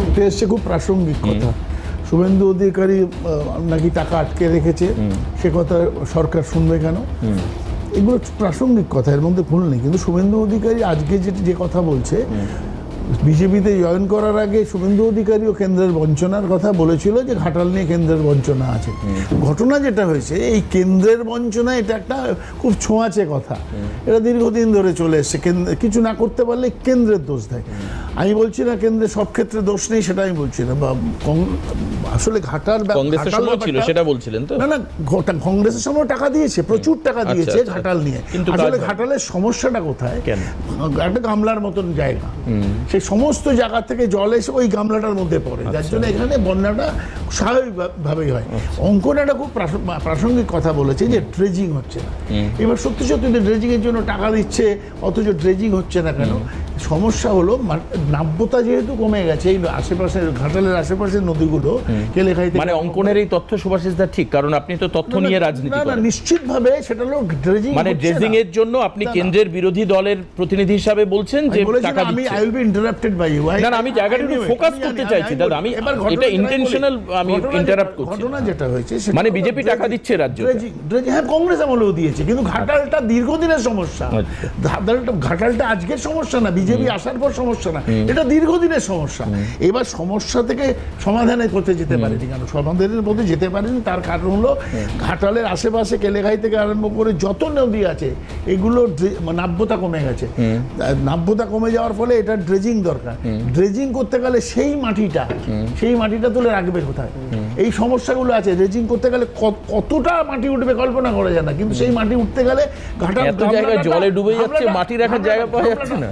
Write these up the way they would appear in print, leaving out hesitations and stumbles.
উঠে এসছে খুব প্রাসঙ্গিক কথা। শুভেন্দু অধিকারী নাকি টাকা আটকে রেখেছে, সে কথা সরকার শুনবে কেন? এগুলো প্রাসঙ্গিক কথা, এর মধ্যে ভুল নেই। কিন্তু শুভেন্দু অধিকারী আজকে যে কথা বলছে, বিজেপিতে জয়েন করার আগে শুভেন্দু অধিকারীও কেন্দ্রের বঞ্চনার কথা বলেছিল, যে ঘাটাল নিয়ে কেন্দ্রের বঞ্চনা আছে। ঘটনা যেটা হয়েছে, এই কেন্দ্রের বঞ্চনা এটা একটা খুব ছোঁয়াচে কথা, এটা দীর্ঘদিন ধরে চলে এসছে। কিছু না করতে পারলে কেন্দ্রের দোষ দেয়। আমি বলছি না কেন্দ্রের সব ক্ষেত্রে দোষ নেই, সেটা আমি বলছি না। আসলে ঘাটাল সেটা বলছিলেন তো, না কংগ্রেসের সময় টাকা দিয়েছে, প্রচুর টাকা দিয়েছে ঘাটাল নিয়ে। আসলে ঘাটালের সমস্যাটা কোথায়? একটা গামলার মতন জায়গা, সেই সমস্ত জায়গা থেকে জল এসে ওই গামলাটার মধ্যে পড়ে, যার জন্য এখানে বন্যাটা স্বাভাবিকভাবেই হয়। অঙ্কন একটা খুব প্রাসঙ্গিক কথা বলেছে যে ড্রেজিং হচ্ছে না। এবার সত্যি সত্যি ড্রেজিং এর জন্য টাকা দিচ্ছে, অথচ ড্রেজিং হচ্ছে না কেন? সমস্যা হলো নাব্যতা যেহেতু কমে গেছে এই আশেপাশে, ঘাটালের আশেপাশের নদীগুলো কেলেখাইতে। মানে অঙ্কনের এই তথ্য সুভাষিস দা ঠিক, কারণ আপনি তো তথ্য নিয়ে রাজনীতি করেন। নিশ্চিতভাবে সেটা হলো ড্রেজিং, মানে ড্রেজিং এর জন্য আপনি কেন্দ্রের বিরোধী দলের প্রতিনিধি হিসাবে বলছেন যে টাকা দিচ্ছে। I will be interrupted by you. না আমি জায়গাটা একটু ফোকাস করতে চাইছি দাদা, আমি এটা ইন্টেনশনাল, আমি ইন্টারাপ্ট করছি। ঘটনা যেটা হয়েছে মানে বিজেপি টাকা দিচ্ছে রাজ্যে, হ্যাঁ কংগ্রেস আমলেও দিয়েছে, কিন্তু ঘাটালটা দীর্ঘদিনের সমস্যা। ঘাটালটা আজকের সমস্যা না, বিজেপি আসার পর সমস্যা না, এটা দীর্ঘদিনের সমস্যা। এবার সমস্যা থেকে সমাধানে করতে যেতে পারেনি কেন? সমাধানের মধ্যে যেতে পারেনি, তার কারণ হলো ঘাটালের আশেপাশে কেলেঘাই থেকে আরম্ভ করে যত নদী আছে এগুলো নাব্যতা কমে গেছে। নাব্যতা কমে যাওয়ার ফলে এটা ড্রেজিং দরকার। ড্রেজিং করতে গেলে সেই মাটিটা তুলে রাখবে কোথায়? এই সমস্যাগুলো আছে। ড্রেজিং করতে গেলে কতটা মাটি উঠবে কল্পনা করা যায় না, কিন্তু সেই মাটি উঠতে গেলে ঘাটাল জলে ডুবে যাচ্ছে, মাটি রাখার জায়গা পাওয়া যাচ্ছে না।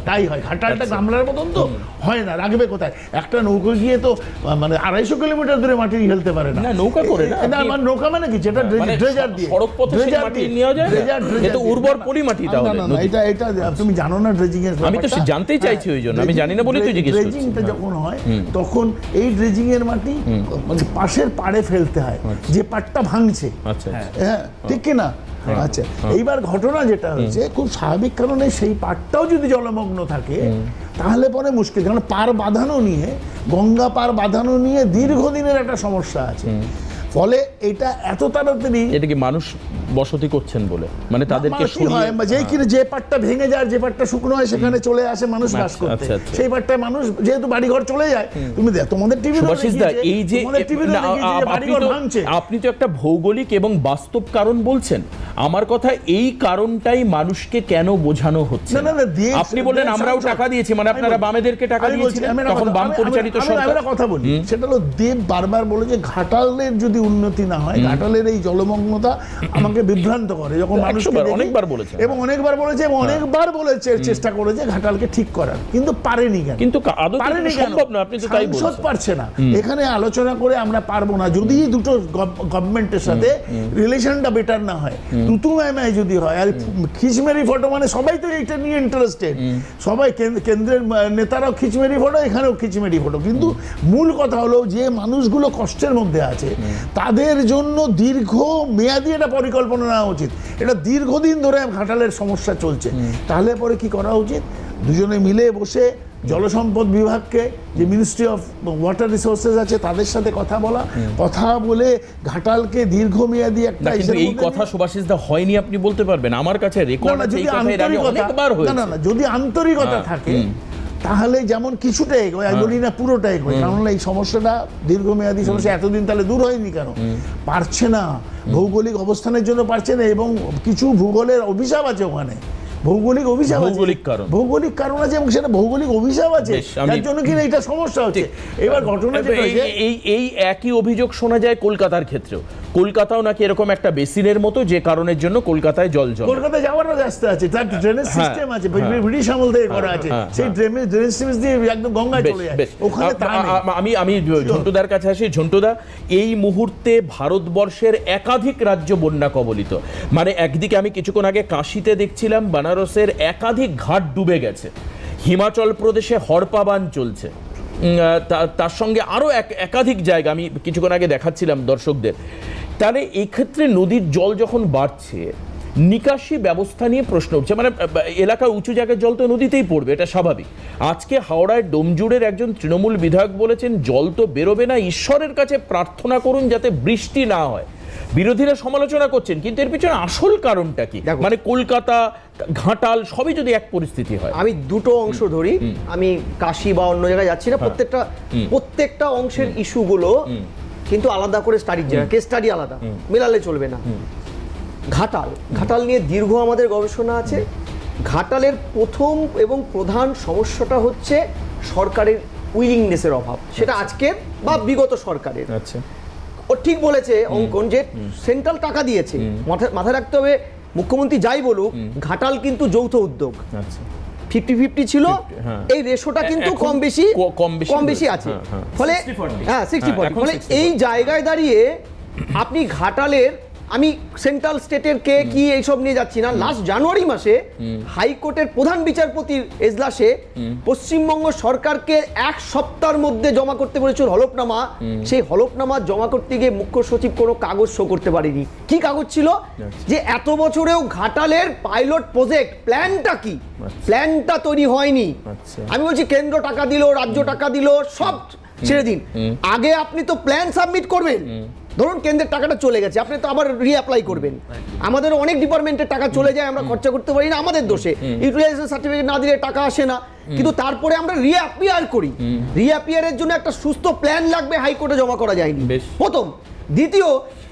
তাই হয় ঘাটালটা গামলার মতন তো হয় না, রাখবে কোথায়? একটা নৌকো গিয়ে তো মানে 250 কিলোমিটার দূরে মাটি হেলতে পারে না। নৌকা করে না, নৌকা মানে কি? যেটা ড্রেজার দিয়ে সড়ক পথে মাটি নিয়ে যায়, এটা উর্বর পলি মাটি। এটা তুমি জানো না ড্রেজিং এর? আমি তো জানতেই চাইছি, ওই জন্য আমি জানি না বলে তো জিজ্ঞেস করছি। ড্রেজিংটা যখন হয় তখন এই ড্রেজিং এর মাটি মানে পাশের পাড়ে ফেলতে হয়, যে পাড়টা ভাঙছে। হ্যাঁ ঠিক কি না? আচ্ছা, এইবার ঘটনা যেটা হয়েছে খুব স্বাভাবিক কারণে সেই পাড়টাও যদি জলমগ্ন থাকে তাহলে পরে মুশকিল, কারণ পার বাঁধানো নিয়ে, গঙ্গা পার বাঁধানো নিয়ে দীর্ঘদিনের একটা সমস্যা আছে। ফলে এটা এত তাড়াতাড়ি, এটা কি মানুষ বসতি করছেন বলে, মানে তাদেরকে যে পাটটা ভেঙে যায়, যে পাটটা শুকনো হয় সেখানে চলে আসে মানুষ বাস করতে, সেই পাটটায় মানুষ যেহেতু বাড়িঘর চলে যায়। তুমি দেখো তোমাদের টিভি, এই যে আপনি তো একটা ভৌগোলিক এবং বাস্তব কারণ বলছেন, আমার কথা এই কারণটাই মানুষকে কেন বোঝানো হচ্ছে? আপনি বললেন আমরাও টাকা দিয়েছি, মানে আপনারা বামেদেরকে টাকা দিয়েছিলেন, তখন বাম পরিচালিত সরকার। কথা বলি, সেটা হলো দেব বারবার বলে যে ঘাটালের যদি উন্নতি না হয়, ঘাটালের এই জলমগ্নতা আমাকে বিভ্রান্ত করে। যখন মানুষ অনেকবার বলেছে এবং অনেকবার বলেছে চেষ্টা করেছে ঘাটালকে ঠিক করার, কিন্তু পারেনি কেন? কিন্তু পারেনি, সম্ভব না, আপনি তো তাই বলছেন। পারছে না। এখানে আলোচনা করে আমরা পারবো না যদি দুটো গভর্নমেন্টের সাথে রিলেশনটা বেটার না হয়, তুতু মায় যদি হয়। আর খিচমেরি ফটো মানে সবাই তো এইটা নিয়ে ইন্টারেস্টেড, সবাই কেন্দ্রের নেতারাও খিচমেরি ফটো, এখানেও খিচমেরি ফটো। কিন্তু মূল কথা হলো যে মানুষগুলো কষ্টের মধ্যে আছে, তাদের জন্য দীর্ঘ মেয়াদী একটা পরিকল্পনা নেওয়া উচিত। এটা দীর্ঘদিন ধরে ঘাটালের সমস্যা চলছে। তাহলে পরে কি করা উচিত? দুজনে মিলে বসে জলসম্পদ বিভাগকে, যে মিনিস্ট্রি অফ ওয়াটার রিসোর্সেস আছে, তাদের সাথে কথা বলে ঘাটালকে দীর্ঘমেয়াদী একটা। এই কথা সুভাষিস দা হয়নি আপনি বলতে পারবেন? আমার কাছে রেকর্ড আছে, এই কথা এর আগে অনেকবার হয়েছে। না, যদি আন্তরিকতা থাকে তাহলে যেমন কিছুটা এগোয়, আমি বলি না পুরোটা এগোয়, কারণ এই সমস্যাটা দীর্ঘমেয়াদী সমস্যা, এতদিন তাহলে দূর হয়নি কেন? পারছে না, ভৌগোলিক অবস্থানের জন্য পারছে না, এবং কিছু ভূগোলের অভিশাপ আছে ওখানে, ভৌগোলিক কারণ আছে, এবং সেটা ভৌগোলিক অভিশাপ আছে, যার জন্য কিনা এটা সমস্যা হচ্ছে। এবার ঘটনা এই একই অভিযোগ শোনা যায় কলকাতার ক্ষেত্রেও। কলকাতাও নাকি এরকম একটা বেসিনের মতো, যে কারণের জন্য কলকাতায় জল কলকাতায় যাওয়ার রাস্তা আছে, তার ড্রেনেজ সিস্টেম আছে, ব্রিটিশ আমল থেকে করা আছে, সেই ড্রেনেজ সিস্টেম দিয়ে একদম গঙ্গায় চলে যায়। ওখানে আমি ঝন্টুদার কাছে আসি। ঝন্টুদা, এই মুহূর্তে ভারতবর্ষের একাধিক রাজ্য বন্যা কবলিত। মানে একদিকে আমি কিছুক্ষণ আগে কাশিতে দেখছিলাম বেনারসের একাধিক ঘাট ডুবে গেছে, হিমাচল প্রদেশে হরপাবান চলছে, তার সঙ্গে আরও একাধিক জায়গা আমি কিছুক্ষণ আগে দেখাচ্ছিলাম দর্শকদের। তাহলে এই ক্ষেত্রে নদীর জল যখন বাড়ছে, নিকাশি ব্যবস্থা নিয়ে প্রশ্ন উঠছে, মানে এলাকার উঁচু জায়গার জল তো নদীতেই পড়বে, এটা স্বাভাবিক। আজকে হাওড়ায় ডোমজুড়ের একজন তৃণমূল বিধায়ক বলেছেন জল তো বেরোবে না, ঈশ্বরের কাছে প্রার্থনা করুন যাতে বৃষ্টি না হয়। বিরোধীরা সমালোচনা করছেন, কিন্তু এর পিছনে আসল কারণটা কি? মানে কলকাতা, ঘাটাল সবই যদি এক পরিস্থিতি হয়। আমি দুটো অংশ ধরি, আমি কাশি বা অন্য জায়গায় যাচ্ছি না, প্রত্যেকটা অংশের ইস্যুগুলো কিন্তু আলাদা করে স্টাডির জায়গা, কেস স্টাডি আলাদা, মেলালে চলবে না। ঘাটাল নিয়ে দীর্ঘ আমাদের গবেষণা আছে। ঘাটালের প্রথম এবং প্রধান সমস্যাটা হচ্ছে সরকারের উইলিংনেসের অভাব, সেটা আজকের বা বিগত সরকারের। আচ্ছা, ও ঠিক বলেছে অঙ্কন, যে সেন্ট্রাল টাকা দিয়েছে, মাথায় রাখতে হবে মুখ্যমন্ত্রী যাই বলুক, ঘাটাল কিন্তু যৌথ উদ্যোগ, 50-50 ছিল, এই রেশোটা কিন্তু কম বেশি আছে, ফলে 60-40, ফলে এই জায়গায় দাঁড়িয়ে আপনি ঘাটালের, আমি সেন্ট্রাল স্টেটের কে কি এইসব নিয়ে যাচ্ছি না, লাস্ট জানুয়ারি মাসে হাইকোর্টের প্রধান বিচারপতির এজলাসে পশ্চিমবঙ্গ সরকারকে 1 সপ্তাহের মধ্যে জমা করতে বলেছিল হলফনামা। সেই হলফনামা জমা করতে গিয়ে মুখ্য সচিব কোনো কাগজ শো করতে পারেনি। কি কাগজ ছিল? যে এত বছরেও ঘাটালের পাইলট প্রজেক্ট প্ল্যানটা কি, প্ল্যানটা তৈরি হয়নি। আমি বলছি কেন্দ্র টাকা দিল, রাজ্য টাকা দিল, সব ছেড়ে দিন, আগে আপনি তো প্ল্যান সাবমিট করবেন। ধরুন কেন্দ্রের টাকাটা চলে গেছে, আপনি তো আবার রিঅ্যাপ্লাই করবেন। আমাদের অনেক ডিপার্টমেন্টের টাকা চলে যায়, আমরা খরচা করতে পারি না, আমাদের দোষে। ইউটিলাইজেশন সার্টিফিকেট না দিলে টাকা আসে না, কিন্তু তারপরে আমরা রিঅ্যাপিয়ার করি। রিঅ্যাপিয়ারের জন্য একটা সুস্থ প্ল্যান লাগবে, হাইকোর্টে জমা করা যায়নি প্রথম। দ্বিতীয়,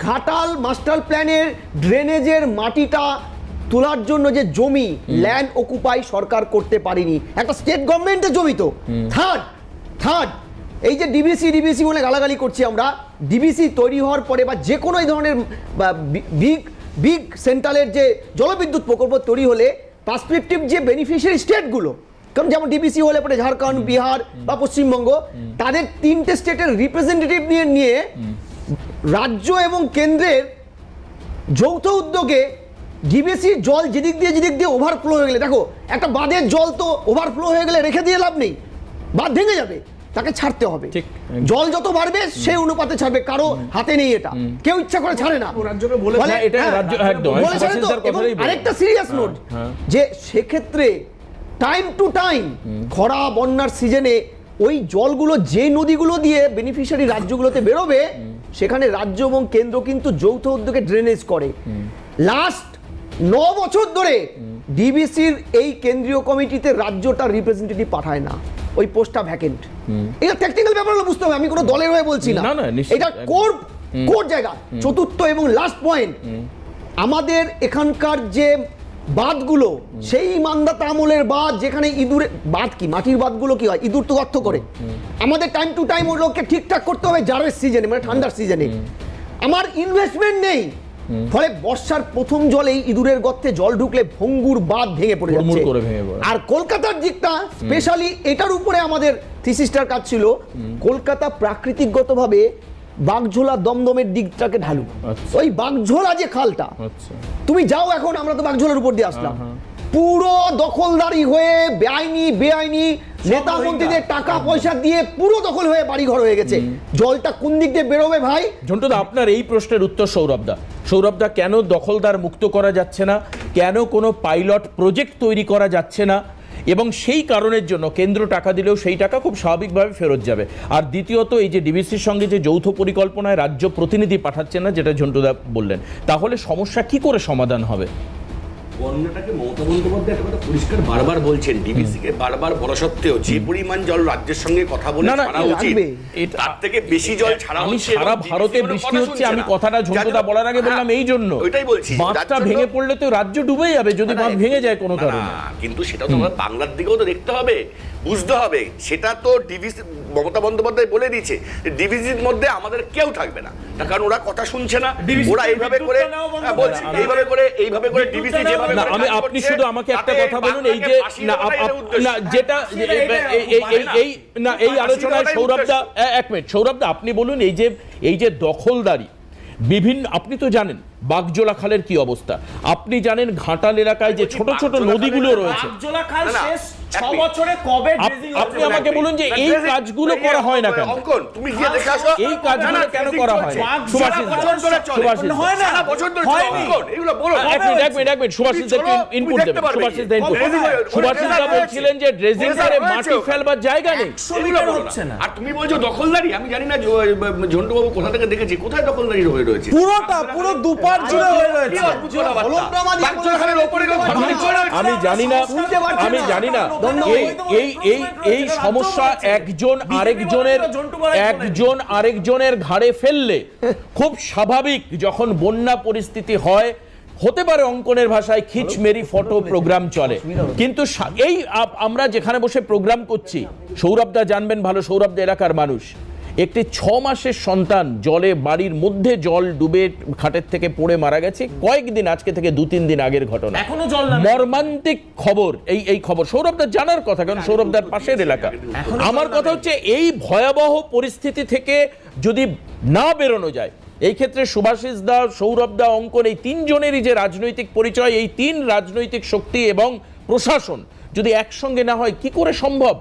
ঘাটাল মাস্টার প্ল্যানের ড্রেনেজের মাটিটা তোলার জন্য যে জমি ল্যান্ড অকুপাই সরকার করতে পারেনি, একটা স্টেট গভর্নমেন্টের জমি তো। থার্ড, এই যে ডিবিসি বলে গালাগালি করছি আমরা, ডিবিসি তৈরি হওয়ার পরে বা যে কোনো এই ধরনের বিগ সেন্ট্রালের যে জলবিদ্যুৎ প্রকল্প তৈরি হলে পার্সপেক্টিভ যে বেনিফিশিয়ারি স্টেটগুলো, কারণ যেমন ডিবিসি হলে পরে ঝাড়খণ্ড, বিহার বা পশ্চিমবঙ্গ, তাদের 3টে স্টেটের রিপ্রেজেন্টেটিভ নিয়ে রাজ্য এবং কেন্দ্রের যৌথ উদ্যোগে ডিবিসির জল যেদিক দিয়ে ওভারফ্লো হয়ে গেলে, দেখো একটা বাঁধের জল তো ওভারফ্লো হয়ে গেলে রেখে দিয়ে লাভ নেই, বাঁধ ভেঙে যাবে, তাকে ছাড়তে হবে। জল যত বাড়বে সেই অনুপাতে ছাড়বে, কারো হাতে নেই, এটা কেউ ইচ্ছা করে ছাড়ে না। আরেকটা সিরিয়াস নোট, যে সেক্ষেত্রে টাইম টু টাইম খরা বন্যার সিজনে ওই জলগুলো যে নদীগুলো দিয়ে বেনিফিশিয়ারি রাজ্যগুলোতে বেরোবে, সেখানে রাজ্য এবং কেন্দ্র কিন্তু যৌথ উদ্যোগে ড্রেনেজ করে। লাস্ট 9 বছর ধরে ডিবিসির এই কেন্দ্রীয় কমিটিতে রাজ্যটা রিপ্রেজেন্টেটিভ পাঠায় না, ওই পোস্টটা ভ্যাকেন্ট। এটা টেকনিক্যাল ব্যাপারগুলো বুঝতে হবে, আমি কোনো দলের হয়ে বলছি না, এটা কোর জায়গা। চতুর্থ এবং লাস্ট পয়েন্ট, আমাদের এখানকার যে বাঁধগুলো, সেই মান্দাতা আমলের বাঁধ, যেখানে ইঁদুরে বাঁধ কি, মাটির বাঁধগুলো কি হয়, ইঁদুর তো গর্ত করে, আমাদের টাইম টু টাইম ওগুলোকে ঠিকঠাক করতে হবে জারের সিজনে, মানে ঠান্ডার সিজনে। আমার ইনভেস্টমেন্ট নেই, ফলে বর্ষার প্রথম জলেই ইঁদুরের গর্তে জল ঢুকলে ভঙ্গুর বাঁধ ভেঙে পড়ে যাচ্ছে। আর কলকাতার দিকটা স্পেশালি এটার উপরে আমাদের থিসিসটার কাজ ছিল, কলকাতা প্রাকৃতিকগতভাবে বাগঝোলা দমদমের দিকটাকে ঢালু, ওই বাগঝোলা যে খালটা, তুমি যাও এখন, আমরা তো বাগঝোলার উপর দিয়ে আসলাম, পুরো দখলদারি হয়ে বেআইনি নেতা মন্ত্রীদের টাকা পয়সা দিয়ে পুরো দখল হয়ে বাড়িঘর হয়ে গেছে। জলটা কোন দিক দিয়ে বেরোবে ভাই? ঝন্টুদা, আপনার এই প্রশ্নের উত্তর সৌরভদা, কেন দখলদার মুক্ত করা যাচ্ছে না, কেন কোনো পাইলট প্রজেক্ট তৈরি করা যাচ্ছে না, এবং সেই কারণের জন্য কেন্দ্র টাকা দিলেও সেই টাকা খুব স্বাভাবিকভাবে ফেরত যাবে। আর দ্বিতীয়ত, এই যে ডিবিসির সঙ্গে যে যৌথ পরিকল্পনায় রাজ্য প্রতিনিধি পাঠাচ্ছে না, যেটা ঝন্টুদা বললেন, তাহলে সমস্যা কি করে সমাধান হবে? বন্যাটাকে মমতা বন্দ্যোপাধ্যায় একটা কথা পরিষ্কার বারবার বলছেন, ডিবিসিকে বারবার বলা সত্ত্বেও যে পরিমাণ জল রাজ্যের সঙ্গে কথা বলে ছাড়া উচিত, তার থেকে বেশি জল ছাড়া হচ্ছে। সারা ভারতে বৃষ্টি হচ্ছে, আমি কথাটা ঝন্টুদা বলার আগে বললাম এই জন্য, ওইটাই বলছি, বাঁধটা ভেঙে পড়লে তো রাজ্য ডুবে যাবে যদি বাঁধ ভেঙে যায় কোনো কারণে। কিন্তু সেটা তো আমরা বাংলার দিকেও তো দেখতে হবে, বুঝতে হবে। সেটা তো ডিবিসি, মমতা বন্দ্যোপাধ্যায় বলে দিয়েছে ডিবিসির মধ্যে আমাদের কেউ থাকবে না, কারণ ওরা কথা শুনছে না, ওরা এইভাবে করে বলছে, এইভাবে করে ডিবিসি যেভাবে। আপনি শুধু আমাকে একটা কথা বলুন, এই যে যেটা এই আলোচনায় সৌরভদা, এক মিনিট সৌরভদা, আপনি বলুন, এই যে দখলদারি বিভিন্ন, আপনি তো জানেন বাগজোলা খালের কি অবস্থা, আপনি জানেন ঘাটাল এলাকায় যে ছোট ছোট নদীগুলো রয়েছে, মিনিট। বছরে কবে dredging আপনি হচ্ছে? আমাকে বলুন যে এই Dredging- কাজগুলো করা হয় না কেন? অঙ্কন তুমি গিয়ে দেখে আসো এই কাজগুলো না, না, কেন dredging করা চলছে। হয় না? সারা সুভাষিস দা, বছর ধরে চলে। সুভাষিস দা। হয় না। সারা বছর ধরে চলে। হয়নি। অঙ্কন, এগুলো বলো না। এক মিনিট সুভাষিস দা চলো, ইনপুট তুমি দেবেন, দেখতে পারবে। সুভাষিস দা ইনপুট। Dredging হয়ে- সুভাষিস দা হয়েছে। বলছিলেন যে ড্রেজিং Dredging করে হয়েছে মাটি ওখানে। ফেলবার জায়গা নেই। এগুলো বলো না। হচ্ছে না। আর তুমি বলছো দখলদারি, আমি জানি না ঝন্টুবাবু কোথা থেকে দেখেছি, কোথায় দখলদারি হয়ে রয়েছে? পুরো দুপার জুড়ে হয়ে কি রয়েছে। অদ্ভুত কথাবার্তা। হলফনামা দিয়ে বাচ্চাখানের ওপরে কেউ ঘর বাড়ি করে রয়েছে। আমি জানি না, শুনতে পাচ্ছি আমি না। জানি না ধন্যবাদ। এই সমস্যা একজন আরেকজনের ঘাড়ে ফেললে খুব স্বাভাবিক। যখন বন্যা পরিস্থিতি হয়, হতে পারে অঙ্কনের ভাষায় খিচমেরি ফটো প্রোগ্রাম চলে, কিন্তু আমরা যেখানে বসে প্রোগ্রাম করছি, সৌরভদা জানবেন ভালো, সৌরভদা এলাকার মানুষ, একটি 6 মাসের সন্তান জলে, বাড়ির মধ্যে জল ডুবে খাটের থেকে পড়ে মারা গেছে কয়েকদিন, আজকে থেকে 2-3 দিন আগের ঘটনা। এখনো জল নামে। মর্মান্তিক খবর। এই খবর সৌরভদার জানার কথা, কারণ সৌরভদার পাশের এলাকা। আমার কথা হচ্ছে এই ভয়াবহ পরিস্থিতি থেকে যদি না বেরোনো যায়, এই ক্ষেত্রে সুভাষিস দা, সৌরভ দা, অঙ্কন, এই 3 জনেরই যে রাজনৈতিক পরিচয়, এই 3 রাজনৈতিক শক্তি এবং প্রশাসন যদি একসঙ্গে না হয়, কি করে সম্ভব?